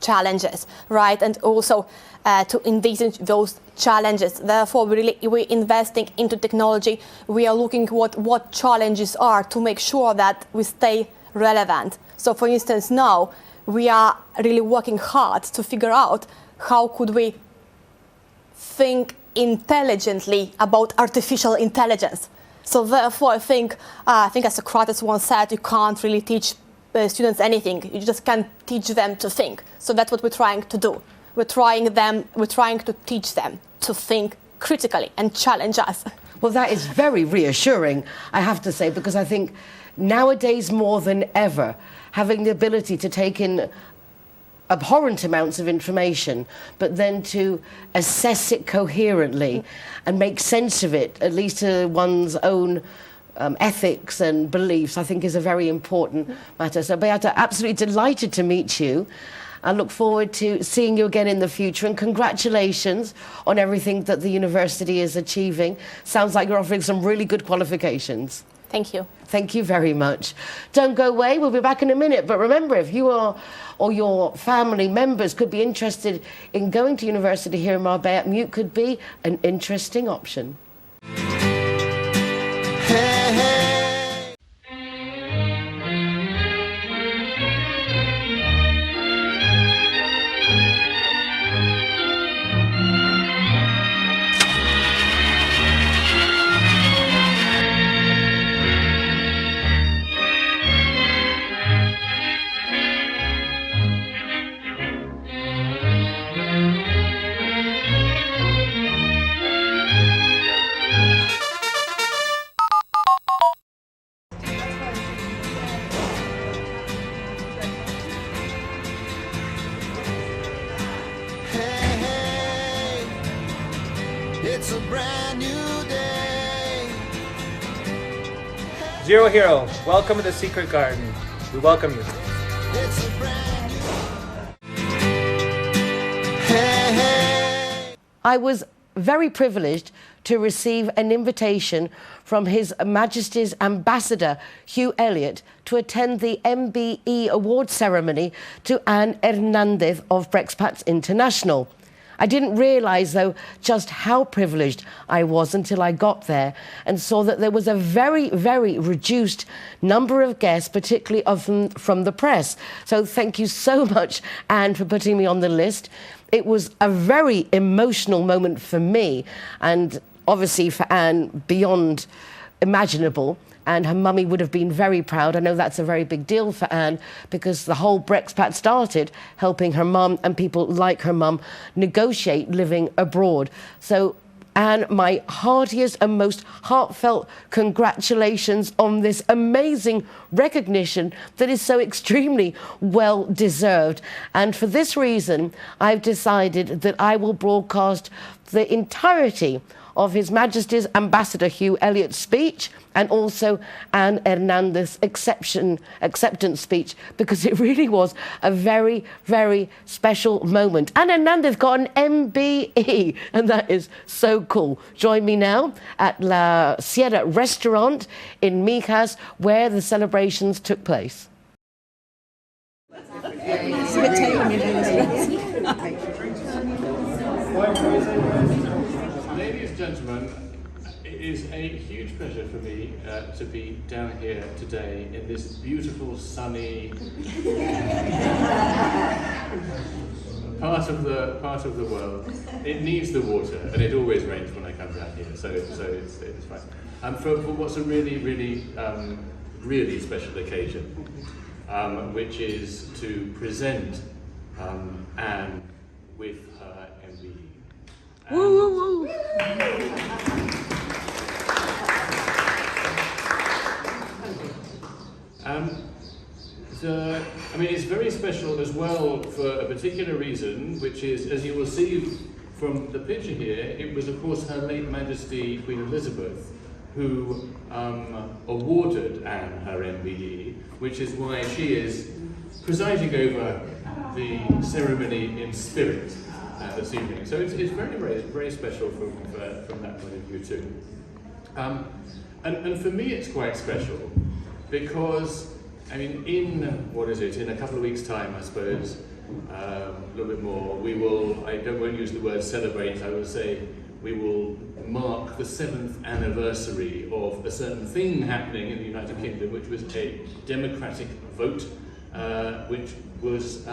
challenges, right, and also to envisage those challenges. Therefore, we're investing into technology. We are looking what challenges are to make sure that we stay relevant. So, for instance, now we are really working hard to figure out how could we think intelligently about artificial intelligence. So therefore, I think as Socrates once said, you can't really teach students anything. You just can't teach them to think. So that's what we're trying to do. We're trying to teach them to think critically and challenge us. Well, that is very reassuring, I have to say, because I think nowadays more than ever, having the ability to take in abhorrent amounts of information, but then to assess it coherently and make sense of it, at least to one's own ethics and beliefs, I think is a very important matter. So, Beata, absolutely delighted to meet you. I look forward to seeing you again in the future, and congratulations on everything that the university is achieving. Sounds like you're offering some really good qualifications. Thank you. Thank you very much. Don't go away, we'll be back in a minute. But remember, if you are or your family members could be interested in going to university here in Marbella, Mute could be an interesting option. It's a brand new day. Zero Hero, welcome to the Secret Garden. We welcome you. It's a brand new I was very privileged to receive an invitation from His Majesty's Ambassador, Hugh Elliott, to attend the MBE award ceremony to Anne Hernandez of Brexpats International. I didn't realise, though, just how privileged I was until I got there and saw that there was a very, very reduced number of guests, particularly from the press. So thank you so much, Anne, for putting me on the list. It was a very emotional moment for me, and obviously for Anne, beyond imaginable. And her mummy would have been very proud. I know that's a very big deal for Anne, because the whole Brexpat started helping her mum and people like her mum negotiate living abroad. So, Anne, my heartiest and most heartfelt congratulations on this amazing recognition that is so extremely well deserved. And for this reason, I've decided that I will broadcast the entirety of His Majesty's Ambassador Hugh Elliott's speech and also Anne Hernandez's acceptance speech, because it really was a very, very special moment. Anne Hernandez got an MBE, and that is so cool. Join me now at La Sierra Restaurant in Mijas, where the celebrations took place. Ladies and gentlemen, It is a huge pleasure for me to be down here today in this beautiful, sunny part of the world. It needs the water, and it always rains when I come down here, so it's fine. For what's a really special occasion, which is to present Anne with her MBE. Woo, woo, woo. It's very special as well for a particular reason, which is, as you will see from the picture here, it was of course Her late Majesty Queen Elizabeth who awarded Anne her MBE, which is why she is presiding over the ceremony in spirit this evening. So it's very special from that point of view too. And for me it's quite special because, in a couple of weeks' time, I suppose, a little bit more, I won't use the word celebrate, I will say we will mark the 7th anniversary of a certain thing happening in the United Kingdom, which was a democratic vote, which was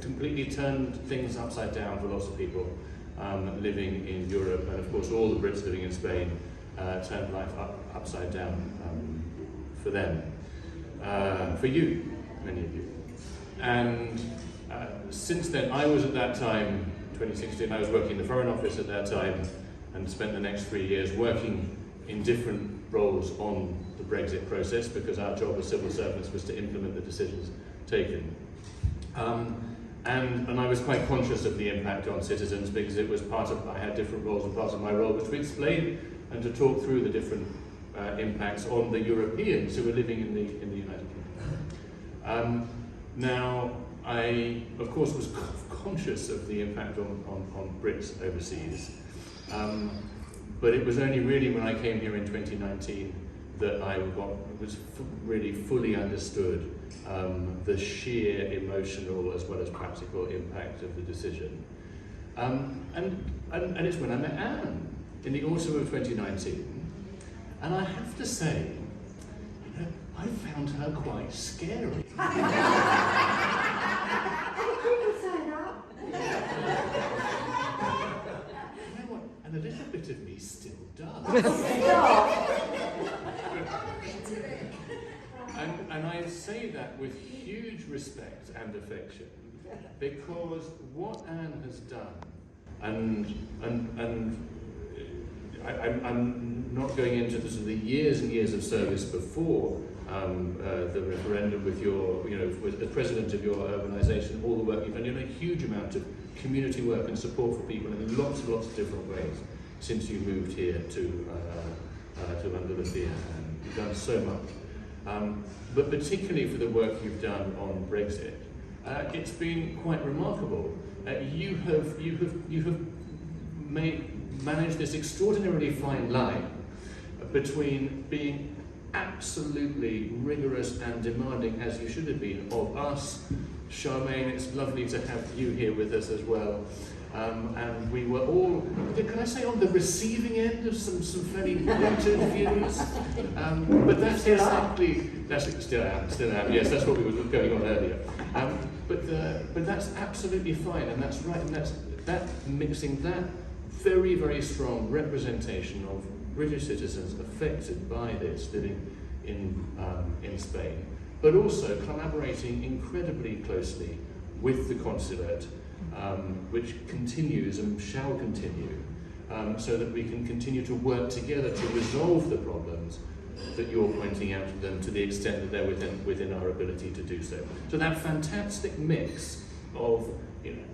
completely turned things upside down for lots of people living in Europe, and of course all the Brits living in Spain turned life upside down for them. For you, many of you. And since then, I was at that time, 2016, I was working in the Foreign Office at that time and spent the next 3 years working in different roles on the Brexit process because our job as civil servants was to implement the decisions taken. And I was quite conscious of the impact on citizens because it was I had different roles, and part of my role was to explain and to talk through the different impacts on the Europeans who were living in the United Kingdom. Now, I of course was conscious of the impact on Brits overseas, but it was only really when I came here in 2019 that I really fully understood the sheer emotional as well as practical impact of the decision. And it's when I met Anne in the autumn of 2019. And I have to say, I found her quite scary. And a little bit of me still does. And I say that with huge respect and affection, because what Anne has done, I'm not going into the years and years of service before the referendum with with the president of your organisation, all the work you've done. You've done a huge amount of community work and support for people in lots and lots of different ways since you moved here to Andalusia, and you've done so much. But particularly for the work you've done on Brexit, it's been quite remarkable. You have managed this extraordinarily fine line between being absolutely rigorous and demanding, as you should have been, of us. Charmaine, it's lovely to have you here with us as well. And we were all, can I say, on the receiving end of some fairly pointed views. But that's still am. Yes, that's what we were going on earlier. But that's absolutely fine, and that's right, and that's mixing that very, very strong representation of British citizens affected by this living in Spain, but also collaborating incredibly closely with the consulate, which continues and shall continue, so that we can continue to work together to resolve the problems that you're pointing out to them to the extent that they're within our ability to do so. So that fantastic mix of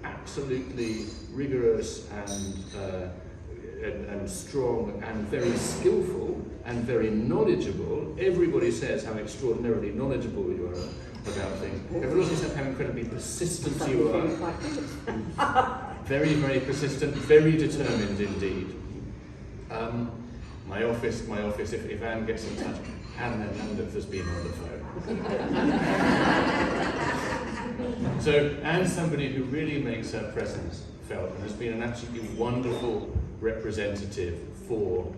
absolutely rigorous and strong and very skillful and very knowledgeable. Everybody says how extraordinarily knowledgeable you are about things. Everybody also says how incredibly persistent you are. Very, very persistent, very determined indeed. My office, if Anne gets in touch, Anne Hernandez has been on the phone. So Anne's somebody who really makes her presence felt and has been an absolutely wonderful representative for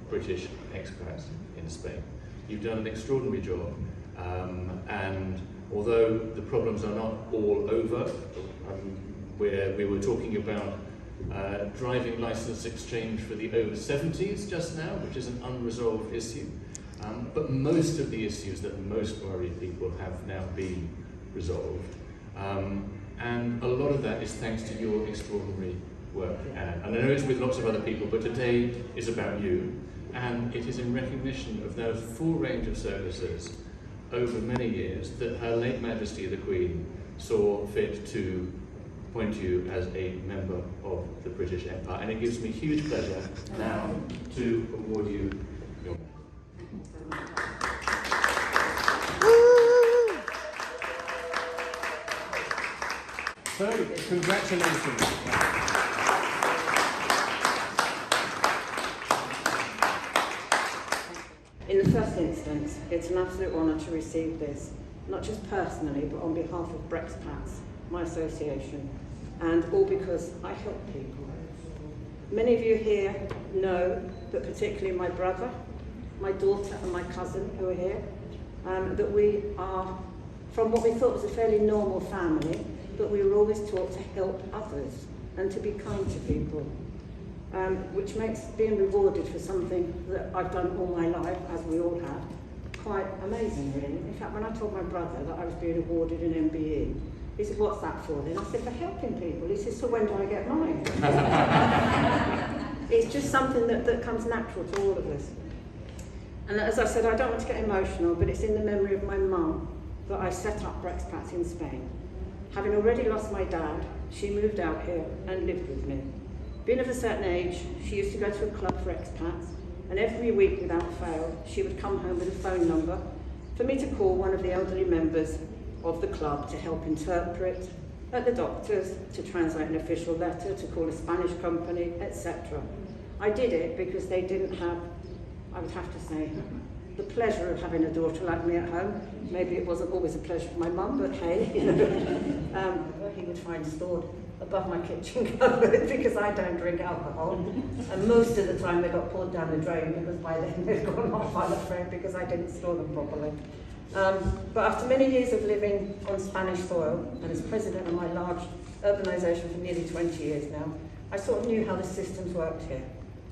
British expats in Spain. You've done an extraordinary job, and although the problems are not all over, where we were talking about driving license exchange for the over 70s just now, which is an unresolved issue, but most of the issues that most worry people have now been resolved, and a lot of that is thanks to your extraordinary work, Anne. And I know it's with lots of other people, but today is about you, and it is in recognition of those full range of services over many years that Her late Majesty the Queen saw fit to appoint you as a member of the British Empire. And it gives me huge pleasure now to award you your medal. So, congratulations. In the first instance, it's an absolute honour to receive this, not just personally, but on behalf of Brexpats, my association, and all because I help people. Many of you here know that particularly my brother, my daughter and my cousin who are here, that we are from what we thought was a fairly normal family, but we were always taught to help others and to be kind to people. Which makes being rewarded for something that I've done all my life, as we all have, quite amazing really. In fact, when I told my brother that I was being awarded an MBE, he said, "What's that for then?" I said, "For helping people." He said, "So when do I get mine?" It's just something that comes natural to all of us. And as I said, I don't want to get emotional, but it's in the memory of my mum that I set up Brexpats in Spain. Having already lost my dad, she moved out here and lived with me. Being of a certain age, she used to go to a club for expats, and every week without fail, she would come home with a phone number for me to call one of the elderly members of the club to help interpret, at the doctors, to translate an official letter, to call a Spanish company, etc. I did it because they didn't have, I would have to say, the pleasure of having a daughter like me at home. Maybe it wasn't always a pleasure for my mum, but hey, you know, he would find stored above my kitchen cupboard because I don't drink alcohol. And most of the time they got poured down the drain because by then they'd gone off, I'm afraid, because I didn't store them properly. But after many years of living on Spanish soil and as president of my large urbanisation for nearly 20 years now, I sort of knew how the systems worked here.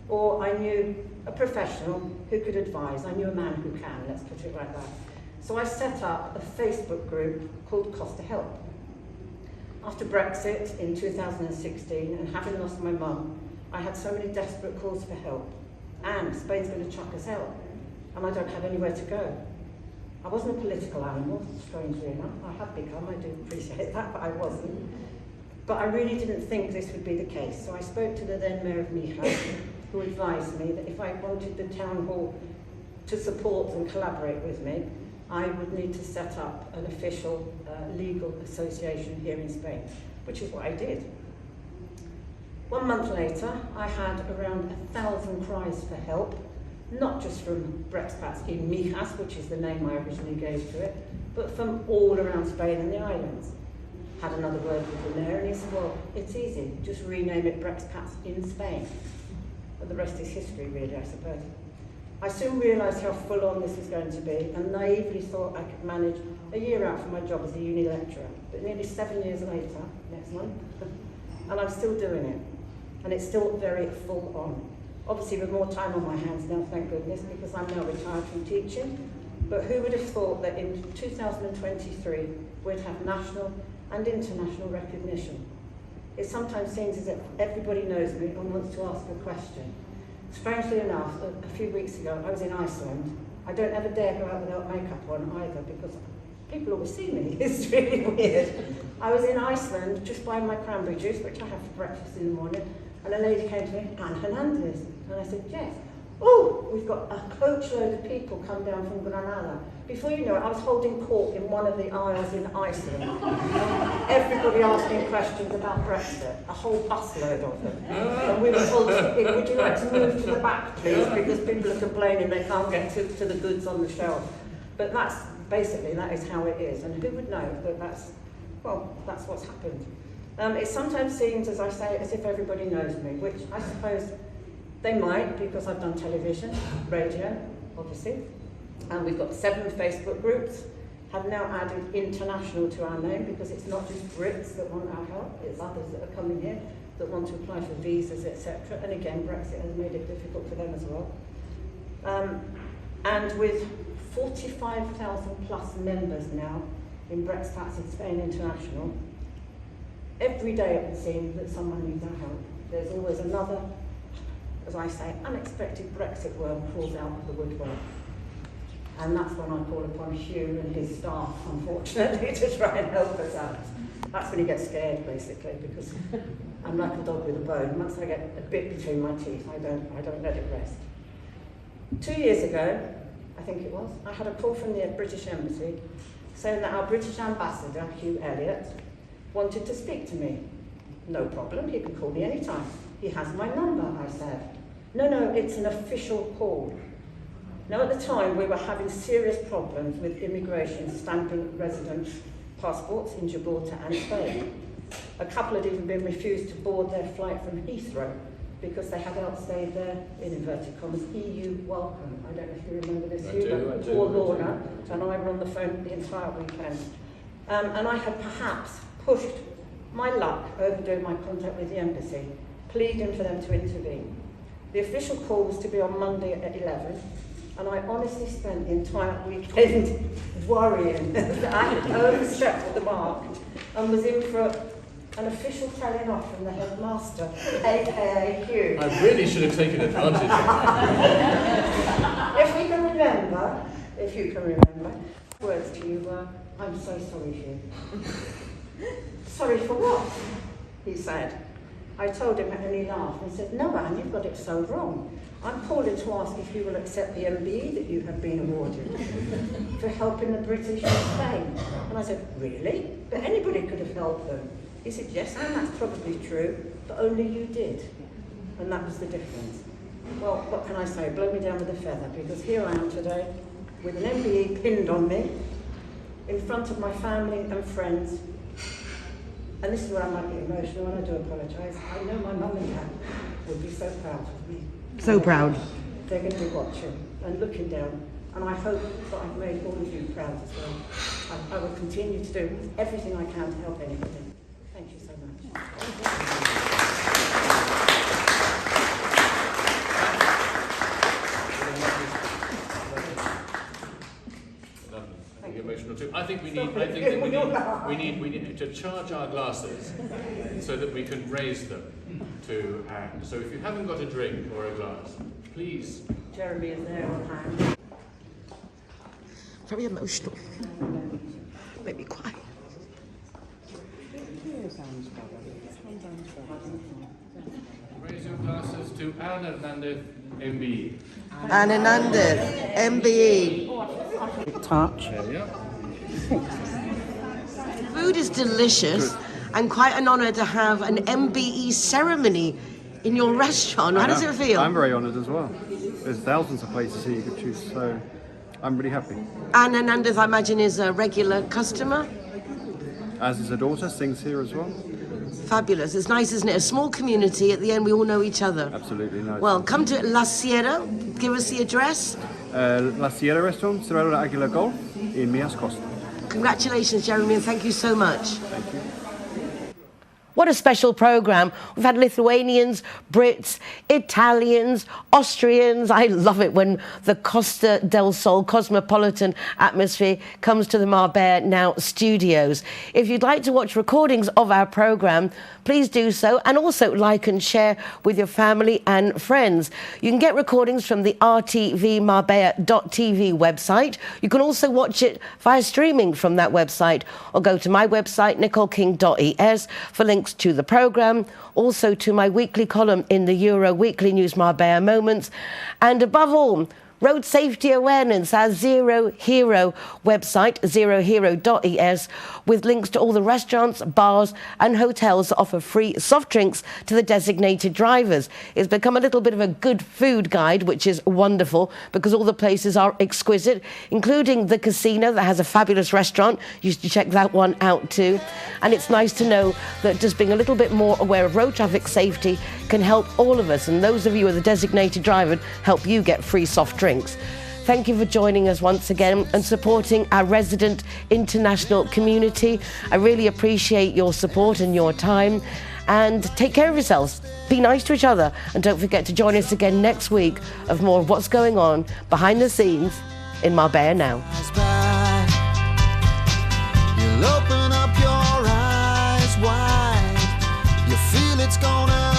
Or I knew a professional who could advise. I knew a man who can, let's put it like that. So I set up a Facebook group called Cost to Help. After Brexit in 2016 and having lost my mum, I had so many desperate calls for help. And Spain's going to chuck us out, and I don't have anywhere to go. I wasn't a political animal, strangely enough. I have become, I do appreciate that, but I wasn't. But I really didn't think this would be the case. So I spoke to the then Mayor of Mijas, who advised me that if I wanted the town hall to support and collaborate with me, I would need to set up an official legal association here in Spain, which is what I did. 1 month later, I had around 1,000 cries for help, not just from Brexpats in Mijas, which is the name I originally gave to it, but from all around Spain and the islands. Had another word with the mayor, and he said, "Well, it's easy, just rename it Brexpats in Spain." But the rest is history, really, I suppose. I soon realised how full on this was going to be, and naively thought I could manage a year out from my job as a uni lecturer. But nearly 7 years later, next month, and I'm still doing it. And it's still very full on. Obviously with more time on my hands now, thank goodness, because I'm now retired from teaching. But who would have thought that in 2023, we'd have national and international recognition? It sometimes seems as if everybody knows me and wants to ask a question. Strangely enough, a few weeks ago, I was in Iceland. I don't ever dare go out without makeup on either because people always see me. It's really weird. I was in Iceland just buying my cranberry juice, which I have for breakfast in the morning, and a lady came to me, "Anne Hernandez." And I said, "Yes." "Oh, we've got a coachload of people come down from Granada." Before you know it, I was holding court in one of the aisles in Iceland. Everybody asking questions about Brexit, a whole busload of them. And we were told, "Would you like to move to the back, please?" Because people are complaining they can't get to the goods on the shelf. But that's basically, that is how it is. And who would know that that's what's happened. It sometimes seems, as I say, as if everybody knows me, which I suppose They might, because I've done television, radio, obviously, and we've got 7 Facebook groups. Have now added international to our name because it's not just Brits that want our help, it's others that are coming here that want to apply for visas, etc. And again, Brexit has made it difficult for them as well. And with 45,000 plus members now in Brexpats in Spain International, every day it would seem that someone needs our help. There's always another, as I say, unexpected Brexit worm crawls out of the woodwork. And that's when I call upon Hugh and his staff, unfortunately, to try and help us out. That's when he gets scared, basically, because I'm like a dog with a bone. Once I get a bit between my teeth, I don't let it rest. 2 years ago, I think it was, I had a call from the British Embassy saying that our British ambassador, Hugh Elliott, wanted to speak to me. No problem, he can call me anytime. He has my number, I said. No, it's an official call. Now, at the time, we were having serious problems with immigration stamping resident passports in Gibraltar and Spain. A couple had even been refused to board their flight from Heathrow because they had outstayed their, in inverted commas, EU welcome. I don't know if you remember this, Hugh, but poor Lorna and I were on the phone the entire weekend. And I had perhaps pushed my luck overdoing my contact with the embassy, pleading for them to intervene. The official call was to be on Monday at 11, and I honestly spent the entire weekend worrying that I had overstepped the mark and was in for an official telling off from the headmaster, aka Hugh. I really should have taken advantage of that. If you can remember, words to you, I'm so sorry, Hugh. Sorry for what? He said. I told him and he laughed and said, no, Anne, you've got it so wrong. I'm calling to ask if you will accept the MBE that you have been awarded for helping the British in Spain. And I said, really? But anybody could have helped them. He said, yes, Anne, that's probably true, but only you did. And that was the difference. Well, what can I say? Blow me down with a feather, because here I am today with an MBE pinned on me in front of my family and friends. And this is where I might get emotional, and I do apologise. I know my mum and dad would be so proud of me. So proud. They're going to be watching and looking down, and I hope that I've made all of you proud as well. I will continue to do everything I can to help anybody. Thank you so much. Emotional too. I think we need to charge our glasses so that we can raise them to hand. So if you haven't got a drink or a glass, please. Jeremy is there on hand. Very emotional. Make me cry. Raise your glasses to Anne Hernandez, MBE. Anne Hernandez, MBE. Touch. Food is delicious and quite an honour to have an MBE ceremony in your restaurant. How does it feel? I'm very honoured as well. There's thousands of places here you could choose, so I'm really happy. Anne Hernandez, I imagine, is a regular customer. As is her daughter, sings here as well. Fabulous. It's nice, isn't it? A small community. At the end, we all know each other. Absolutely nice. Well, come to La Sierra. Give us the address. La Sierra Restaurant, Cerro de Aguila Golf, in Mias Costa. Congratulations, Jeremy, and thank you so much. Thank you. What a special programme. We've had Lithuanians, Brits, Italians, Austrians. I love it when the Costa del Sol cosmopolitan atmosphere comes to the Marbella Now studios. If you'd like to watch recordings of our programme, please do so, and also like and share with your family and friends. You can get recordings from the rtvmarbella.tv website. You can also watch it via streaming from that website, or go to my website, nicoleking.es, for links to the programme, also to my weekly column in the Euro Weekly News Marbella Moments, and above all, road safety awareness, our Zero Hero website, zerohero.es, with links to all the restaurants, bars and hotels that offer free soft drinks to the designated drivers. It's become a little bit of a good food guide, which is wonderful because all the places are exquisite, including the casino that has a fabulous restaurant. You should check that one out too. And it's nice to know that just being a little bit more aware of road traffic safety can help all of us, and those of you who are the designated driver help you get free soft drinks. Thank you for joining us once again and supporting our resident international community. I really appreciate your support and your time. And take care of yourselves. Be nice to each other. And don't forget to join us again next week of more of what's going on behind the scenes in Marbella Now. You'll open up your eyes wide. You feel it's gonna